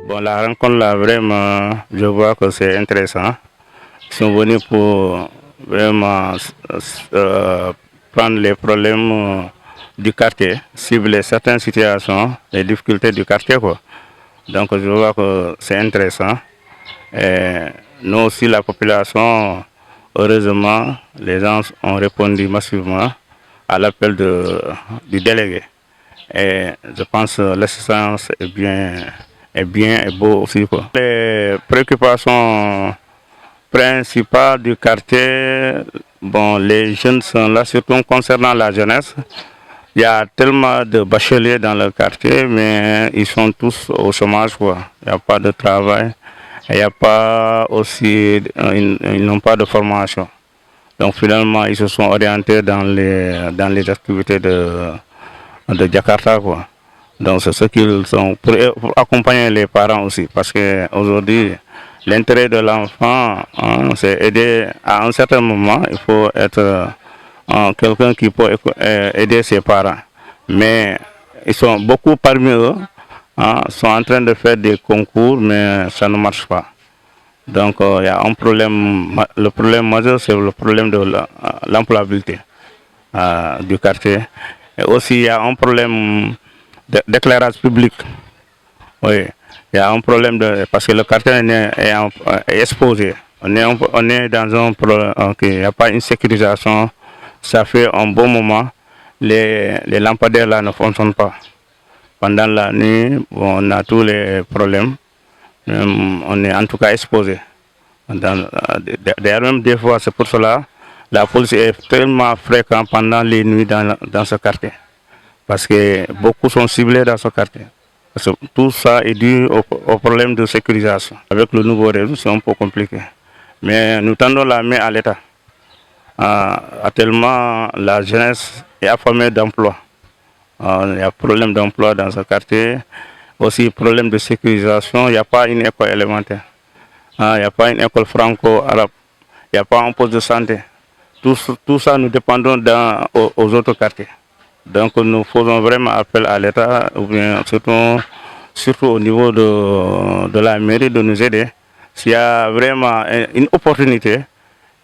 Bon, la rencontre là, vraiment, je vois que c'est intéressant. Ils sont venus pour vraiment prendre les problèmes du quartier, cibler certaines situations, les difficultés du quartier, quoi. Donc je vois que c'est intéressant. Et nous aussi, la population, heureusement, les gens ont répondu massivement à l'appel du délégué. Et je pense que l'assistance est bien et beau aussi, quoi. Les préoccupations principales du quartier, bon, les jeunes sont là, surtout concernant la jeunesse. Il y a tellement de bacheliers dans le quartier, mais ils sont tous au chômage, quoi. Il n'y a pas de travail. Il n'y a pas aussi, ils n'ont pas de formation. Donc finalement, ils se sont orientés dans les activités de Jakarta, quoi. Donc c'est ce qu'ils sont pour accompagner les parents aussi, parce qu'aujourd'hui, l'intérêt de l'enfant, hein, c'est aider à un certain moment, il faut être quelqu'un qui peut aider ses parents. Mais ils sont beaucoup parmi eux, hein, sont en train de faire des concours, mais ça ne marche pas. Donc il y a un problème, le problème majeur, c'est le problème de l'employabilité du quartier. Et aussi, il y a un problème d'éclairage public. Oui, il y a un problème parce que le quartier est exposé. On est dans un problème, il n'y a pas une sécurisation. Ça fait un bon moment. Les lampadaires là ne fonctionnent pas. Pendant la nuit, bon, on a tous les problèmes. On est en tout cas exposé. D'ailleurs, même des fois, c'est pour cela la police est tellement fréquente pendant les nuits dans ce quartier. Parce que beaucoup sont ciblés dans ce quartier. Parce que tout ça est dû au problème de sécurisation. Avec le nouveau réseau, c'est un peu compliqué. Mais nous tendons la main à l'État. Actuellement, la jeunesse est affamée d'emploi. Il y a problème d'emploi dans ce quartier. Aussi, problème de sécurisation. Il n'y a pas une école élémentaire. Il n'y a pas une école franco-arabe. Il n'y a pas un poste de santé. Tout ça, nous dépendons aux autres quartiers. Donc nous faisons vraiment appel à l'État, ou bien surtout au niveau de la mairie, de nous aider. S'il y a vraiment une opportunité,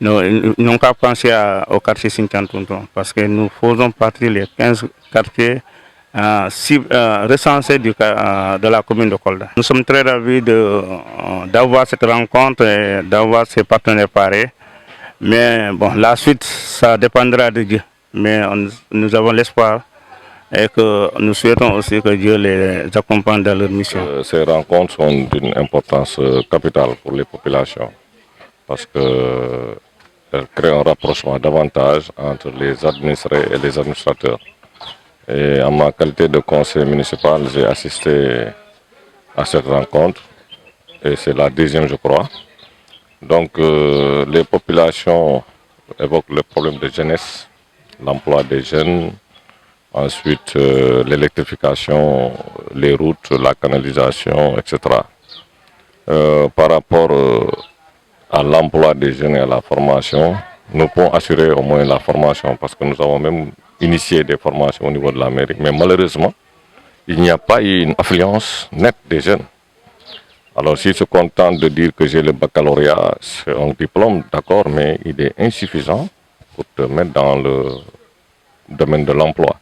nous n'avons qu'à penser au quartier Sintian-Tonton, parce que nous faisons partie des 15 quartiers recensés de la commune de Kolda. Nous sommes très ravis d'avoir cette rencontre et d'avoir ces partenaires pareils. Mais bon, la suite, ça dépendra de Dieu. Mais nous avons l'espoir et que nous souhaitons aussi que Dieu les accompagne dans leur mission. Ces rencontres sont d'une importance capitale pour les populations parce qu'elles créent un rapprochement davantage entre les administrés et les administrateurs. Et en ma qualité de conseiller municipal, j'ai assisté à cette rencontre et c'est la deuxième, je crois. Donc les populations évoquent le problème de jeunesse, l'emploi des jeunes, ensuite l'électrification, les routes, la canalisation, etc. Par rapport à l'emploi des jeunes et à la formation, nous pouvons assurer au moins la formation parce que nous avons même initié des formations au niveau de la mairie. Mais malheureusement, il n'y a pas eu une affluence nette des jeunes. Alors s'ils se contentent de dire que j'ai le baccalauréat, c'est un diplôme, d'accord, mais il est insuffisant pour te mettre dans le domaine de l'emploi,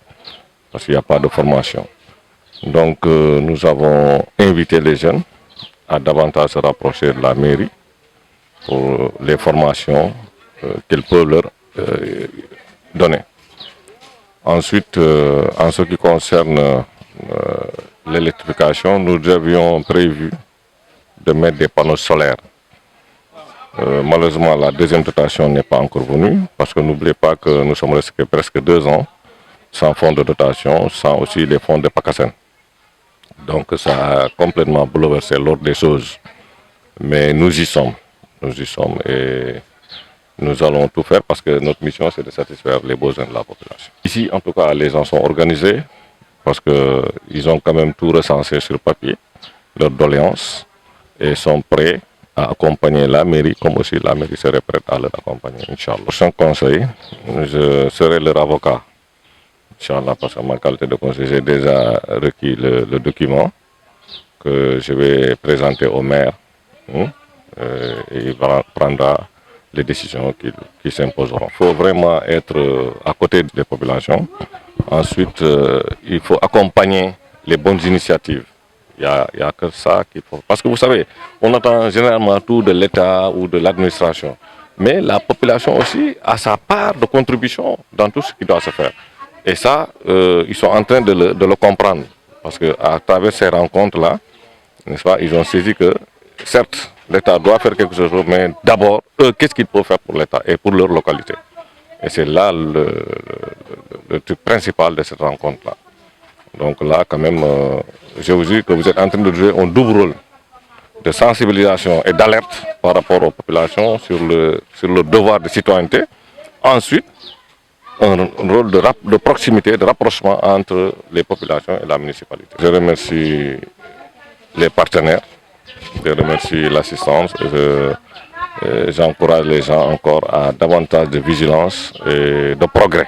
parce qu'il n'y a pas de formation. Donc nous avons invité les jeunes à davantage se rapprocher de la mairie pour les formations qu'ils peuvent leur donner. Ensuite, en ce qui concerne l'électrification, nous avions prévu de mettre des panneaux solaires. Malheureusement, la deuxième dotation n'est pas encore venue, parce que n'oubliez pas que nous sommes restés presque 2 ans sans fonds de dotation, sans aussi les fonds de PACASEN. Donc ça a complètement bouleversé l'ordre des choses. Mais nous y sommes et nous allons tout faire parce que notre mission, c'est de satisfaire les besoins de la population. Ici, en tout cas, les gens sont organisés parce qu'ils ont quand même tout recensé sur papier, leurs doléances, et sont prêts à accompagner la mairie, comme aussi la mairie serait prête à leur accompagner, Inch'Allah. Prochain conseil, je serai leur avocat, Inch'Allah, parce qu'en ma qualité de conseiller, j'ai déjà requis le document que je vais présenter au maire, et il prendra les décisions qui s'imposeront. Il faut vraiment être à côté des populations. Ensuite, il faut accompagner les bonnes initiatives. Il n'y a que ça qu'il faut. Parce que vous savez, on attend généralement tout de l'État ou de l'administration. Mais la population aussi a sa part de contribution dans tout ce qui doit se faire. Et ça, ils sont en train de le comprendre. Parce qu'à travers ces rencontres-là, n'est-ce pas, ils ont saisi que, certes, l'État doit faire quelque chose, mais d'abord, eux, qu'est-ce qu'ils peuvent faire pour l'État et pour leur localité. Et c'est là le truc principal de cette rencontre-là. Donc là, quand même, je vous dis que vous êtes en train de jouer un double rôle de sensibilisation et d'alerte par rapport aux populations sur le devoir de citoyenneté. Ensuite, un rôle de proximité, de rapprochement entre les populations et la municipalité. Je remercie les partenaires, je remercie l'assistance et j'encourage les gens encore à davantage de vigilance et de progrès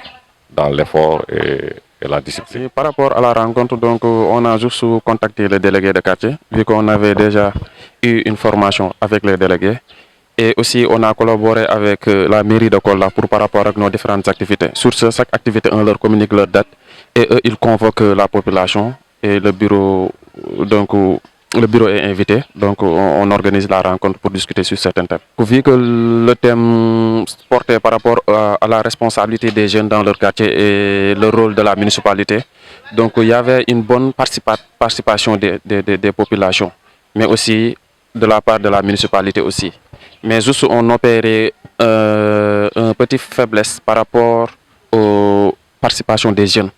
dans l'effort et la discipline. Et par rapport à la rencontre, donc, on a juste contacté le délégué de quartier, vu qu'on avait déjà eu une formation avec les délégués. Et aussi, on a collaboré avec la mairie de Kola par rapport à nos différentes activités. Sur chaque activité, on leur communique leur date et eux, ils convoquent la population et le bureau, donc, le bureau est invité, donc on organise la rencontre pour discuter sur certains thèmes. Vu que le thème portait par rapport à la responsabilité des jeunes dans leur quartier et le rôle de la municipalité, donc il y avait une bonne participation des populations, mais aussi de la part de la municipalité aussi. Mais juste on opérait une petite faiblesse par rapport aux participations des jeunes,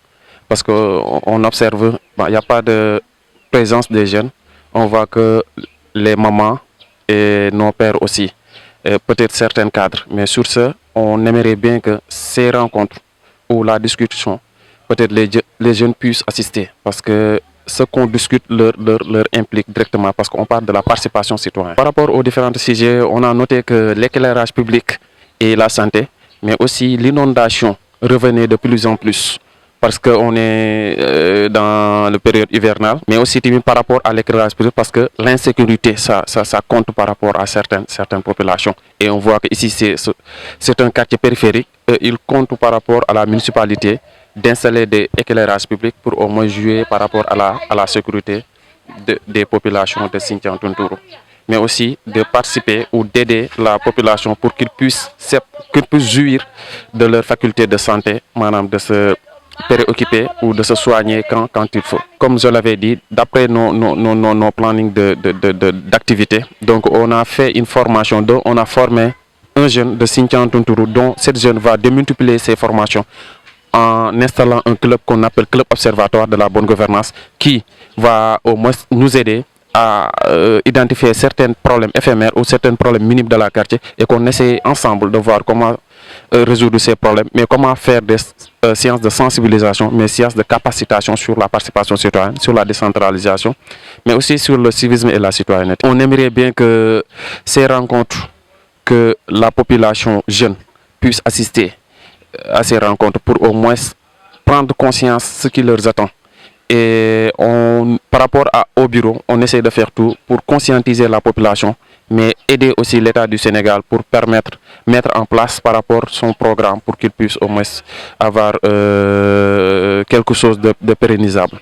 parce qu'on observe qu'il n'y a pas de présence des jeunes. On voit que les mamans et nos pères aussi, peut-être certains cadres, mais sur ce, on aimerait bien que ces rencontres ou la discussion, peut-être les jeunes puissent assister, parce que ce qu'on discute leur implique directement, parce qu'on parle de la participation citoyenne. Par rapport aux différents sujets, on a noté que l'éclairage public et la santé, mais aussi l'inondation revenait de plus en plus, parce qu'on est dans la période hivernale, mais aussi par rapport à l'éclairage public, parce que l'insécurité, ça compte par rapport à certaines populations. Et on voit qu'ici, c'est un quartier périphérique. Il compte par rapport à la municipalité d'installer des éclairages publics pour au moins jouer par rapport à la sécurité des populations de Sinthiang Tunturu. Mais aussi de participer ou d'aider la population pour qu'ils puissent jouir de leur faculté de santé, madame, de se préoccuper ou de se soigner quand il faut. Comme je l'avais dit, d'après nos plannings d'activité, donc on a fait une formation, dont on a formé un jeune de Sinthiang Tunturu, dont cette jeune va démultiplier ses formations en installant un club qu'on appelle Club Observatoire de la bonne gouvernance, qui va au moins nous aider à identifier certains problèmes éphémères ou certains problèmes minimes de la quartier et qu'on essaie ensemble de voir comment résoudre ces problèmes, mais comment faire des séances de sensibilisation, mais séances de capacitation sur la participation citoyenne, sur la décentralisation, mais aussi sur le civisme et la citoyenneté. On aimerait bien que ces rencontres, que la population jeune puisse assister à ces rencontres pour au moins prendre conscience de ce qui leur attend. Et par rapport au bureau, on essaie de faire tout pour conscientiser la population, mais aider aussi l'État du Sénégal pour mettre en place par rapport à son programme pour qu'il puisse au moins avoir quelque chose de pérennisable.